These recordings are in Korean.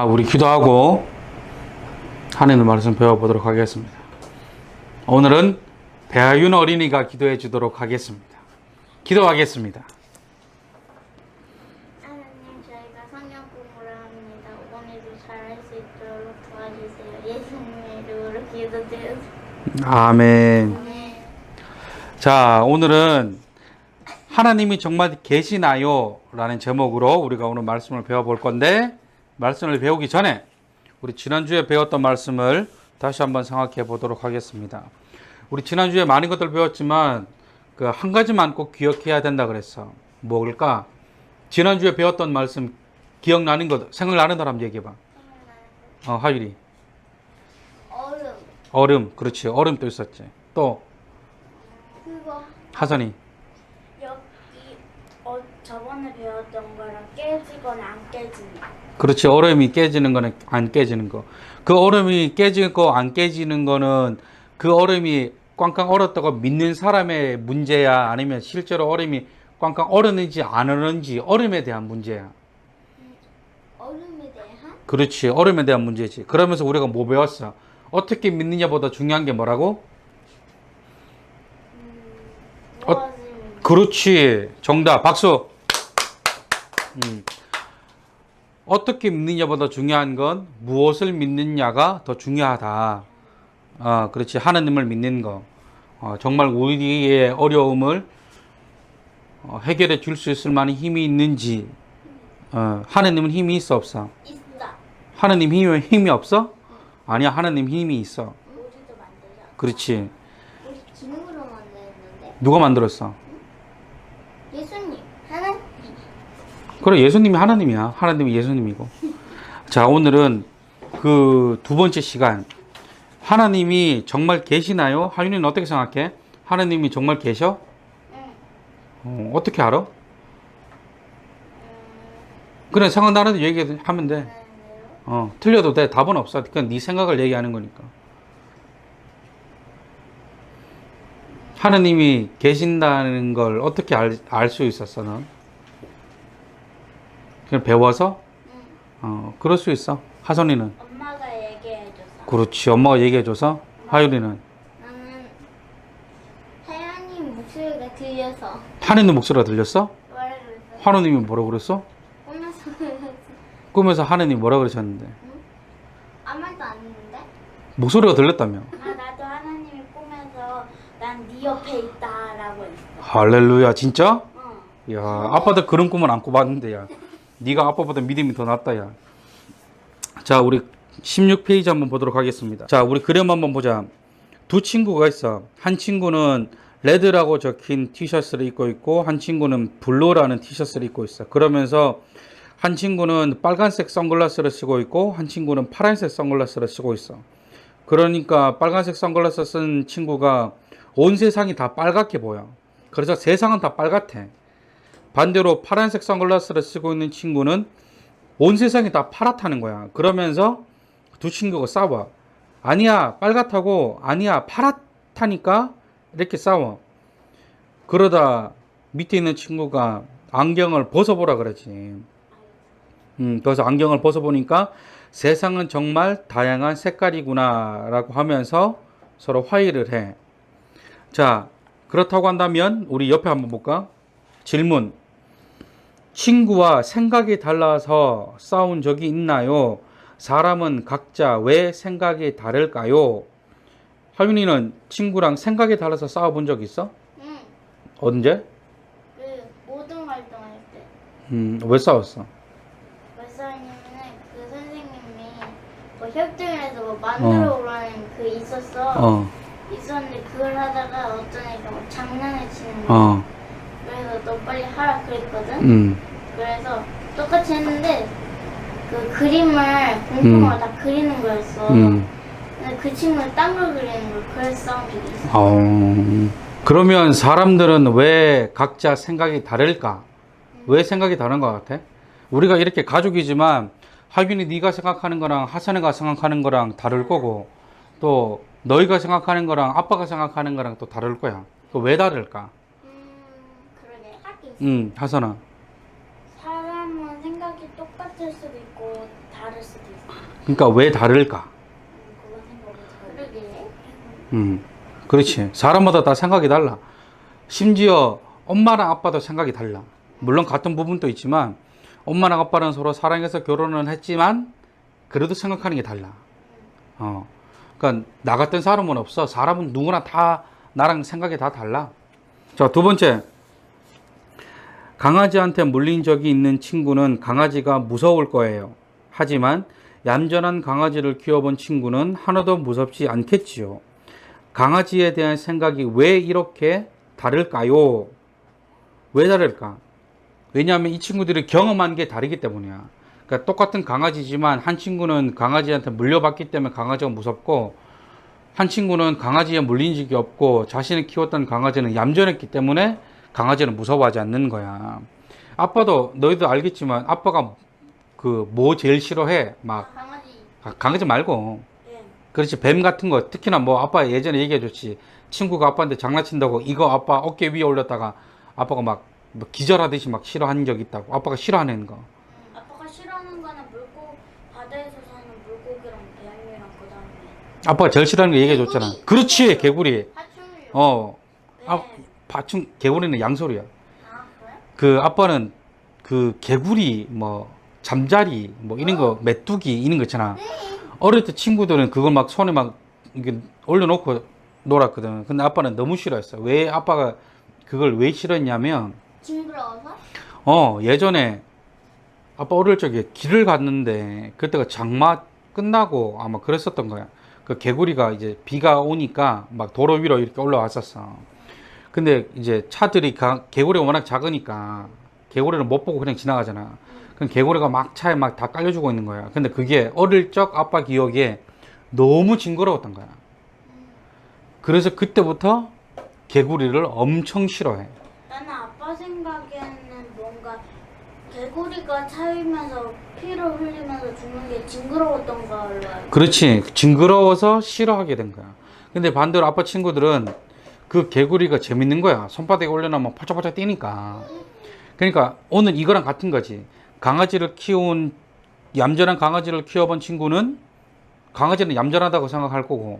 우리 기도하고 하나님 말씀 배워보도록 하겠습니다. 오늘은 배아윤 어린이가 기도해 주도록 하겠습니다. 기도하겠습니다. 하나님, 저희가 성경 공부를 합니다. 오늘도 잘할 수 있도록 도와주세요. 예수님의 이름으로 기도드렸습니다. 아멘. 네. 자, 오늘은 하나님이 정말 계시나요? 라는 제목으로 우리가 오늘 말씀을 배워볼 건데, 말씀을 배우기 전에 우리 지난주에 배웠던 말씀을 다시 한번 생각해 보도록 하겠습니다. 우리 지난주에 많은 것들을 배웠지만 그 한 가지만 꼭 기억해야 된다 그랬어. 뭘까? 지난주에 배웠던 말씀 기억나는 것, 생각나는 사람 얘기해봐. 하율이. 얼음. 얼음, 그렇지. 얼음 또 있었지. 또 그거 하선이. 여기 저번에 배웠던 거랑 깨지거나 안 깨지는 거. 그렇지. 얼음이 깨지는 거는 안 깨지는 거. 그 얼음이 깨지고 안 깨지는 거는 그 얼음이 꽝꽝 얼었다고 믿는 사람의 문제야? 아니면 실제로 얼음이 꽝꽝 얼었는지 안 얼었는지 얼음에 대한 문제야? 얼음에 대한? 그렇지. 얼음에 대한 문제지. 그러면서 우리가 뭐 배웠어? 어떻게 믿느냐보다 중요한 게 뭐라고? 무엇을 그렇지. 정답. 박수. 어떻게 믿느냐보다 중요한 건 무엇을 믿느냐가 더 중요하다. 그렇지. 하나님을 믿는 거. 정말 우리의 어려움을 해결해 줄 수 있을 만한 힘이 있는지. 하나님은 힘이 있어 없어? 있어. 하나님 힘이 없어? 아니야. 하나님 힘이 있어. 우리도 만들자. 그렇지. 우리 기능으로 만들었는데. 누가 만들었어? 예수님. 하나님. 그래, 예수님이 하나님이야. 하나님이 예수님이고. 자, 오늘은 그 두 번째 시간. 하나님이 정말 계시나요? 하윤이는 어떻게 생각해? 하나님이 정말 계셔? 응. 어떻게 알아? 그래, 생각나는 데 얘기하면 돼. 네요. 틀려도 돼. 답은 없어. 그냥 네 생각을 얘기하는 거니까. 하나님이 계신다는 걸 어떻게 알 수 있었어, 넌? 그냥 배워서? 응. 그럴 수 있어. 하선이는? 엄마가 얘기해줘서. 그렇지. 엄마가 얘기해줘서. 하율이는? 나는 하연님 목소리가 들려서 하나님 목소리가 들렸어? 말을 했어. 하나님이 뭐라고 그랬어? 꿈에서 그랬어. 꿈에서 하나님 뭐라 그러셨는데? 아무 말도 안 했는데? 목소리가 들렸다며. 나도 하나님이 꿈에서 난 네 옆에 있다라고 했어. 할렐루야. 진짜? 응. 야, 아빠도 그런 꿈은 안 꿔봤는데, 야. 네가 아빠보다 믿음이 더 낫다, 야. 자, 우리 16페이지 한번 보도록 하겠습니다. 자, 우리 그림 한번 보자. 두 친구가 있어. 한 친구는 레드라고 적힌 티셔츠를 입고 있고, 한 친구는 블루라는 티셔츠를 입고 있어. 그러면서 한 친구는 빨간색 선글라스를 쓰고 있고, 한 친구는 파란색 선글라스를 쓰고 있어. 그러니까 빨간색 선글라스 쓴 친구가 온 세상이 다 빨갛게 보여. 그래서 세상은 다 빨갛대. 반대로 파란색 선글라스를 쓰고 있는 친구는 온 세상이 다 파랗다는 거야. 그러면서 두 친구가 싸워. 아니야, 빨갛다고. 아니야, 파랗다니까. 이렇게 싸워. 그러다 밑에 있는 친구가 안경을 벗어보라 그러지. 그래서 안경을 벗어보니까 세상은 정말 다양한 색깔이구나 라고 하면서 서로 화해를 해. 자, 그렇다고 한다면 우리 옆에 한번 볼까? 질문. 친구와 생각이 달라서 싸운 적이 있나요? 사람은 각자 왜 생각이 다를까요? 하윤이는 친구랑 생각이 달라서 싸워본 적 있어? 응. 언제? 그 모든 활동할 때. 왜 싸웠어? 왜 싸우냐면은 그 선생님이 뭐 협동해서 뭐 만들어 오라는 그 있었어. 있었는데 그걸 하다가 어떤 애가 막 장난을 치는 거야. 그래서 너 빨리 하라 그랬거든. 그래서 똑같이 했는데 그 그림을 공통으로 다 그리는 거였어. 근데 그 친구는 딴 걸 그리는 거. 그래서 싸운 적이 있어. 그러면 사람들은 왜 각자 생각이 다를까? 왜 생각이 다른 것 같아? 우리가 이렇게 가족이지만 하균이 네가 생각하는 거랑 하선이가 생각하는 거랑 다를 거고, 또 너희가 생각하는 거랑 아빠가 생각하는 거랑 또 다를 거야. 또 왜 다를까? 그러게. 하선아. 사람은 생각이 똑같을 수도 있고 다를 수도 있어. 그러니까 왜 다를까? 그거 생각해. 그러게. 그렇지. 사람마다 다 생각이 달라. 심지어 엄마랑 아빠도 생각이 달라. 물론 같은 부분도 있지만 엄마랑 아빠는 서로 사랑해서 결혼을 했지만 그래도 생각하는 게 달라. 그러니까 나 같은 사람은 없어. 사람은 누구나 다 나랑 생각이 다 달라. 자, 두 번째. 강아지한테 물린 적이 있는 친구는 강아지가 무서울 거예요. 하지만 얌전한 강아지를 키워본 친구는 하나도 무섭지 않겠지요. 강아지에 대한 생각이 왜 이렇게 다를까요? 왜 다를까? 왜냐하면 이 친구들이 경험한 게 다르기 때문이야. 그러니까 똑같은 강아지지만 한 친구는 강아지한테 물려봤기 때문에 강아지가 무섭고, 한 친구는 강아지에 물린 적이 없고 자신이 키웠던 강아지는 얌전했기 때문에 강아지는 무서워하지 않는 거야. 아빠도 너희도 알겠지만 아빠가 그 뭐 제일 싫어해? 막 강아지. 강아지 말고, 예. 그렇지, 뱀 같은 거. 특히나 뭐 아빠 예전에 얘기해줬지. 친구가 아빠한테 장난친다고 이거 아빠 어깨 위에 올렸다가 아빠가 막 기절하듯이 막 싫어한 적 있다고. 아빠가 싫어하는 거. 아빠가 싫어하는 거는 바다에서 사는 물고기랑 뱀이랑 그 다음에 아빠가 제일 싫어하는 거 얘기해줬잖아. 개구리. 그렇지, 개구리. 파충류. 아, 파충 개구리는 양소리야. 아, 그래? 그 아빠는 그 개구리 뭐 잠자리 뭐 이런 거, 메뚜기 이런 거 있잖아. 어릴 때 친구들은 그걸 막 손에 막 이게 올려놓고 놀았거든. 근데 아빠는 너무 싫어했어. 왜 아빠가 그걸 왜 싫어했냐면, 징그러워서? 예전에 아빠 어릴 적에 길을 갔는데 그때가 장마 끝나고 아마 그랬었던 거야. 그 개구리가 이제 비가 오니까 막 도로 위로 이렇게 올라왔었어. 근데 이제 차들이 개구리가 워낙 작으니까 개구리를 못 보고 그냥 지나가잖아. 그럼 개구리가 막 차에 막 다 깔려주고 있는 거야. 근데 그게 어릴 적 아빠 기억에 너무 징그러웠던 거야. 그래서 그때부터 개구리를 엄청 싫어해. 나는 아빠 생각에는 뭔가 개구리가 차이면서 피를 흘리면서 죽는 게 징그러웠던 걸로 알고. 그렇지. 징그러워서 싫어하게 된 거야. 근데 반대로 아빠 친구들은 그 개구리가 재밌는 거야. 손바닥에 올려놓으면 팔짝팔짝 뛰니까. 그러니까 오늘 이거랑 같은 거지. 얌전한 강아지를 키워본 친구는 강아지는 얌전하다고 생각할 거고,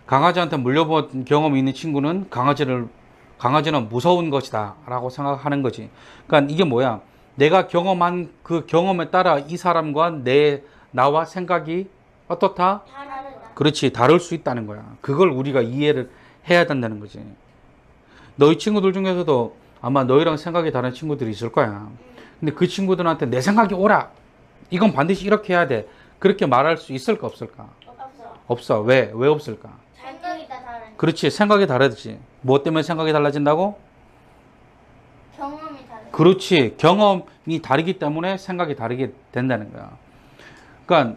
강아지한테 물려본 경험이 있는 친구는 강아지는 무서운 것이다 라고 생각하는 거지. 그러니까 이게 뭐야? 내가 경험한 그 경험에 따라 이 사람과 나와 생각이 어떻다? 다르다. 그렇지, 다를 수 있다는 거야. 그걸 우리가 이해를 해야 된다는 거지. 너희 친구들 중에서도 아마 너희랑 생각이 다른 친구들이 있을 거야. 근데 그 친구들한테 내 생각이 옳아, 이건 반드시 이렇게 해야 돼, 그렇게 말할 수 있을까 없을까? 없어. 없어. 왜 없을까? 생각이 다 다른. 그렇지, 생각이 다르지. 뭐 때문에 생각이 달라진다고? 경험이 다른. 그렇지, 경험이 다르기 때문에 생각이 다르게 된다는 거야. 그러니까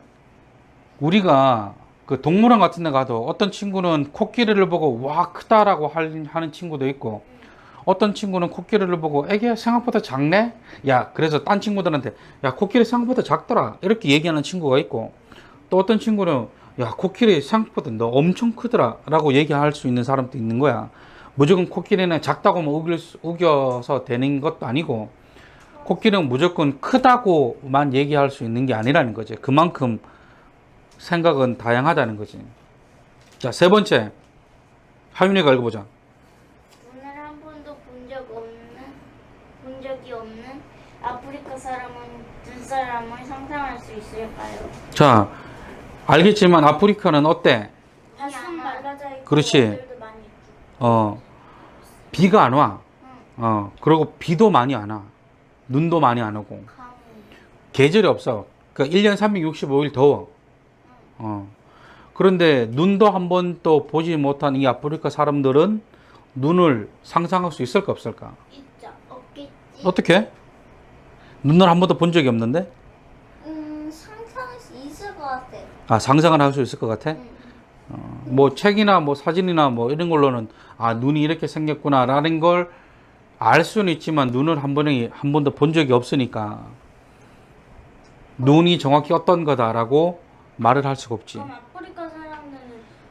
우리가 그 동물원 같은 데 가도 어떤 친구는 코끼리를 보고 와 크다라고 하는 친구도 있고, 어떤 친구는 코끼리를 보고 애기야 생각보다 작네? 야, 그래서 딴 친구들한테 야 코끼리 생각보다 작더라 이렇게 얘기하는 친구가 있고, 또 어떤 친구는 야 코끼리 생각보다 너 엄청 크더라 라고 얘기할 수 있는 사람도 있는 거야. 무조건 코끼리는 작다고만 우겨서 되는 것도 아니고, 코끼리는 무조건 크다고만 얘기할 수 있는 게 아니라는 거지. 그만큼 생각은 다양하다는 거지. 자, 세 번째, 하윤이가 읽어보자. 오늘 한 번도 본 적이 없는 아프리카 사람은 눈사람을 상상할 수 있을까요? 자, 알겠지만 아프리카는 어때? 바순 말라져 있고 그렇지. 애들도 많이 있고. 비가 안 와. 그리고 비도 많이 안 와. 눈도 많이 안 오고. 강우. 계절이 없어. 그러니까 1년 365일 더워. 그런데 눈도 한 번도 보지 못한 이 아프리카 사람들은 눈을 상상할 수 있을까 없을까? 있자 없겠지. 어떻게? 눈을 한 번도 본 적이 없는데? 상상할 수 있을 것 같아. 아, 상상을 할 수 있을 것 같아? 뭐 책이나 뭐 사진이나 뭐 이런 걸로는 아 눈이 이렇게 생겼구나라는 걸 알 수는 있지만 눈을 한 번도 본 적이 없으니까 눈이 정확히 어떤 거다라고 말을 할 수가 없지. 그럼 아프리카 사람들은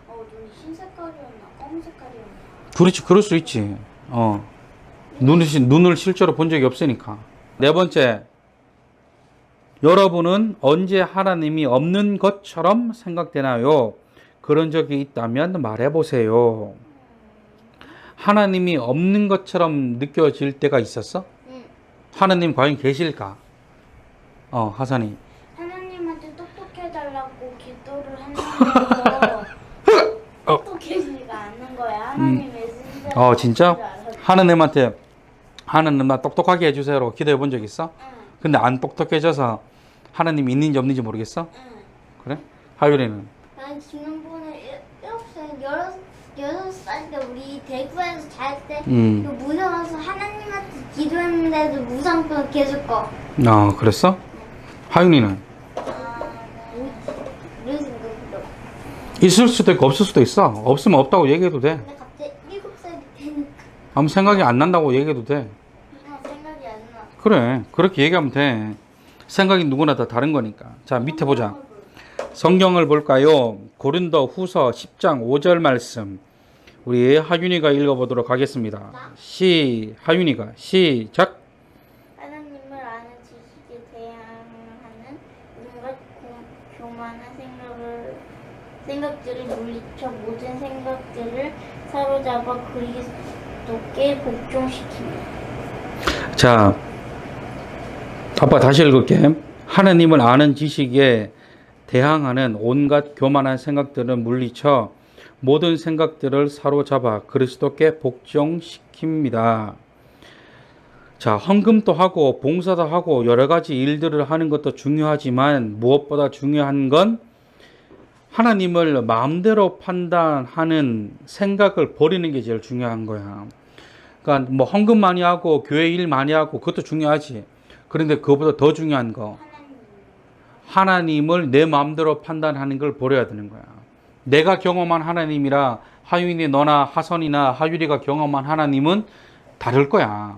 눈이 흰 색깔이었나 검은 색깔이었나? 그렇지, 그럴 수 있지. 눈을 실제로 본 적이 없으니까. 네 번째, 여러분은 언제 하나님이 없는 것처럼 생각되나요? 그런 적이 있다면 말해보세요. 하나님이 없는 것처럼 느껴질 때가 있었어? 응. 하나님 과연 계실까? 하산이. 하나님한테 똑똑해달라고 기도를 했는데도 똑똑해지지가 않는 거야. 하나님 메신저. 진짜? 하나님한테 하나님 나 똑똑하게 해주세요라고 기도해 본 적 있어? 응. 근데 안 똑똑해져서 하나님이 있는지 없는지 모르겠어? 응. 그래? 하율이는? 난 지난번에 6살 때 우리 대구에서 잘 때 무서워서 하나님한테 기도했는데도 무상도 계속 거. 그랬어? 하윤이는? 그래서 그거. 있을 수도 있고 없을 수도 있어. 없으면 없다고 얘기해도 돼. 근데 갑자기 7살이 되니까 아무 생각이 안 난다고 얘기해도 돼. 생각이 안 나. 그래. 그렇게 얘기하면 돼. 생각이 누구나 다 다른 거니까. 자, 밑에 보자. 성경을 볼까요? 고린도 후서 10장 5절 말씀. 우리 하윤이가 읽어보도록 하겠습니다. 하윤이가 시작. 하나님을 아는 지식에 대항하는 온갖 교만한 생각들을 물리쳐 모든 생각들을 사로잡아 그리스도께 복종시킵니다. 자, 아빠 다시 읽을게. 하나님을 아는 지식에 대항하는 온갖 교만한 생각들을 물리쳐 모든 생각들을 사로잡아 그리스도께 복종시킵니다. 자, 헌금도 하고 봉사도 하고 여러 가지 일들을 하는 것도 중요하지만 무엇보다 중요한 건 하나님을 마음대로 판단하는 생각을 버리는 게 제일 중요한 거야. 그러니까 뭐 헌금 많이 하고 교회 일 많이 하고 그것도 중요하지. 그런데 그것보다 더 중요한 거, 하나님을 내 마음대로 판단하는 걸 버려야 되는 거야. 내가 경험한 하나님이라 하윤이 너나 하선이나 하율이가 경험한 하나님은 다를 거야.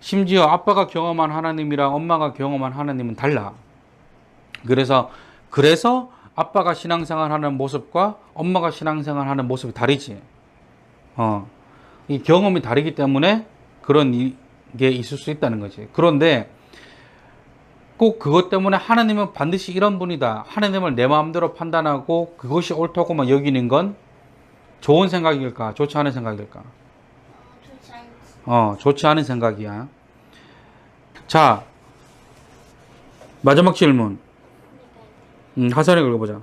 심지어 아빠가 경험한 하나님이랑 엄마가 경험한 하나님은 달라. 그래서 아빠가 신앙생활 하는 모습과 엄마가 신앙생활 하는 모습이 다르지. 이 경험이 다르기 때문에 그런 게 있을 수 있다는 거지. 그런데 꼭 그것 때문에 하나님은 반드시 이런 분이다. 하나님을 내 마음대로 판단하고 그것이 옳다고만 여기는 건 좋은 생각일까? 좋지 않은 생각일까? 좋지 않지. 좋지 않은 생각이야. 자, 마지막 질문. 하선이 읽어보자.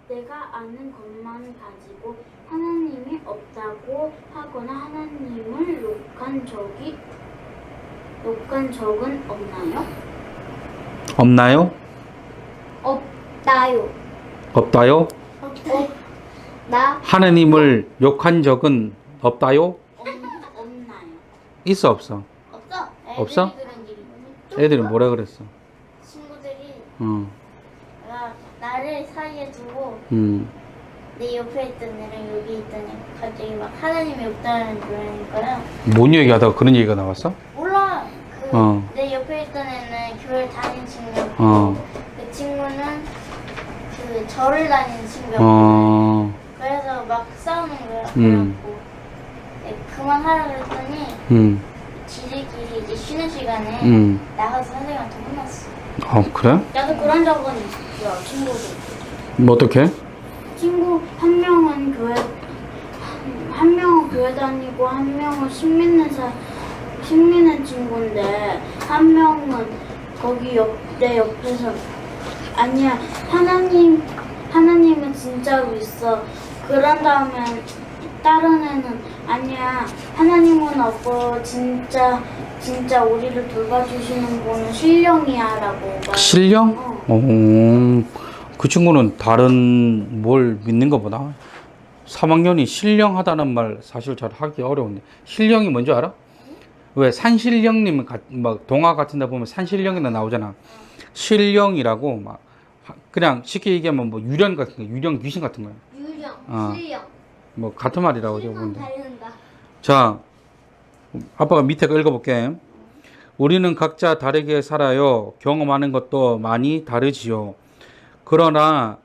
내가 아는 것만 가지고 하나님이 없다고 하거나 하나님을 욕한 적은 없나요? 없나요? 없다요. 없다요? 나 하나님을 욕한 적은 없다요? 없나요? 있어 없어? 없어. 없어? 애들이 그런 일이. 애들이 뭐라 그랬어? 친구들이 어. 나를 사이에 두고 음. 내 옆에 있던 애랑 여기 있던 애 갑자기 막 하나님이 없다는 거야. 뭔 얘기하다가 그런 얘기가 나왔어? 몰라. 내 옆에 있던 애는 교회 다니는 친구였고 그 친구는 그 절을 다니는 친구였고 그래서 막 싸우는 거야. 그래갖고 그만하라 그랬더니 지들끼리 이제 쉬는 시간에 나가서 선생님한테 혼났어. 그래? 나도 그런 적은 있어. 친구도. 뭐 어떻게? 친구 한 명은 교회 다니고 한 명은 신민의 친구인데 한 명은 거기 내 옆에서 아니야 하나님은 진짜로 있어. 그런 다음에 다른 애는 아니야 하나님은 없고 진짜 우리를 돌봐주시는 분은 신령이야라고 말. 신령? 그 친구는 다른 뭘 믿는 것보다 3학년이 신령하다는 말 사실 잘 하기 어려운데 신령이 뭔지 알아? 왜 산신령님 막 동화 같은 데 보면 산신령이나 나오잖아. 신령이라고 막 그냥 쉽게 얘기하면 뭐 유령 같은 거, 유령 귀신 같은 거야. 유령, 신령. 뭐 같은 말이라고 제가 보는데. 다른다. 자, 아빠가 밑에 거 읽어볼게. 우리는 각자 다르게 살아요. 경험하는 것도 많이 다르지요. 그러다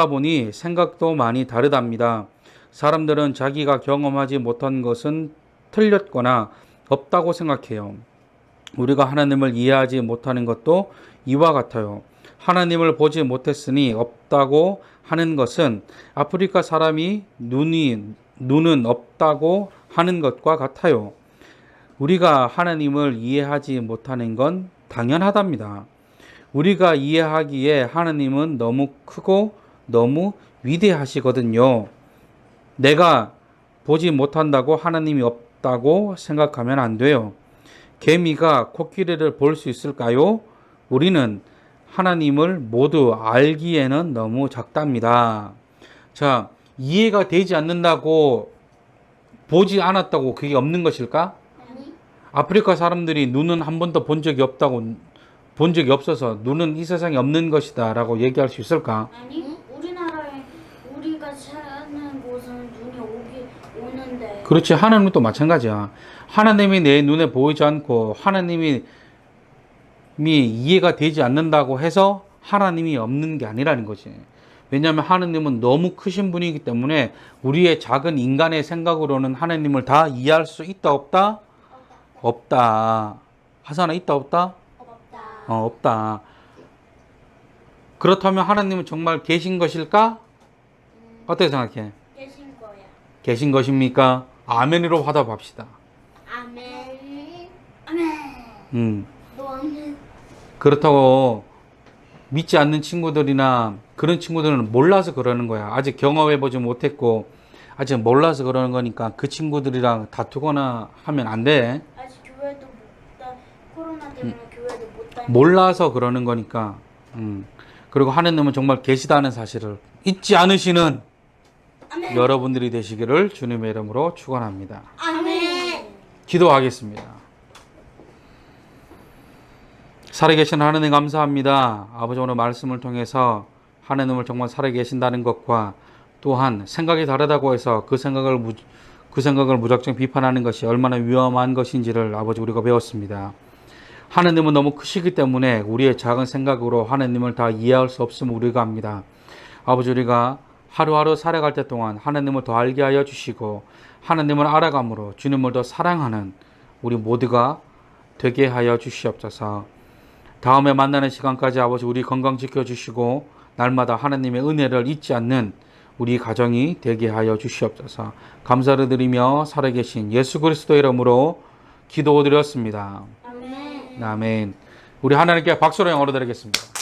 보니 생각도 많이 다르답니다. 사람들은 자기가 경험하지 못한 것은 틀렸거나 없다고 생각해요. 우리가 하나님을 이해하지 못하는 것도 이와 같아요. 하나님을 보지 못했으니 없다고 하는 것은 아프리카 사람이 눈은 없다고 하는 것과 같아요. 우리가 하나님을 이해하지 못하는 건 당연하답니다. 우리가 이해하기에 하나님은 너무 크고 너무 위대하시거든요. 내가 보지 못한다고 하나님이 없다고 생각하면 안 돼요. 개미가 코끼리를 볼 수 있을까요? 우리는 하나님을 모두 알기에는 너무 작답니다. 자, 이해가 되지 않는다고 보지 않았다고 그게 없는 것일까? 아니? 아프리카 사람들이 눈은 한 번도 본 적이 없어서 눈은 이 세상에 없는 것이다 라고 얘기할 수 있을까? 아니, 우리나라에 우리가 사는 곳은 눈이 오는데. 그렇지. 하나님도 마찬가지야. 하나님이 내 눈에 보이지 않고 하나님이 이해가 되지 않는다고 해서 하나님이 없는 게 아니라는 거지. 왜냐하면 하나님은 너무 크신 분이기 때문에 우리의 작은 인간의 생각으로는 하나님을 다 이해할 수 있다 없다? 없다. 하산아, 있다 없다? 없다. 없다. 그렇다면 하나님은 정말 계신 것일까? 어떻게 생각해? 계신 거야. 계신 것입니까? 아멘으로 화답합시다. 아멘. 아멘. 너는 그렇다고 믿지 않는 친구들이나 그런 친구들은 몰라서 그러는 거야. 아직 경험해보지 못했고 아직 몰라서 그러는 거니까 그 친구들이랑 다투거나 하면 안 돼. 아직 교회도 코로나 때문에 교회도 못 다니고. 몰라서 그러는 거니까. 그리고 하느님은 정말 계시다는 사실을 잊지 않으시는 아멘. 여러분들이 되시기를 주님의 이름으로 축원합니다. 아멘. 기도하겠습니다. 살아계신 하느님 감사합니다. 아버지, 오늘 말씀을 통해서 하느님을 정말 살아계신다는 것과 또한 생각이 다르다고 해서 그 생각을 무작정 비판하는 것이 얼마나 위험한 것인지를 아버지 우리가 배웠습니다. 하느님은 너무 크시기 때문에 우리의 작은 생각으로 하느님을 다 이해할 수 없음을 우리가 압니다. 아버지, 우리가 하루하루 살아갈 때 동안 하느님을 더 알게 하여 주시고 하느님을 알아감으로 주님을 더 사랑하는 우리 모두가 되게 하여 주시옵소서. 다음에 만나는 시간까지 아버지 우리 건강 지켜주시고 날마다 하나님의 은혜를 잊지 않는 우리 가정이 되게 하여 주시옵소서. 감사를 드리며 살아계신 예수 그리스도 이름으로 기도드렸습니다. 아멘. 아멘. 우리 하나님께 박수로 영어로 드리겠습니다.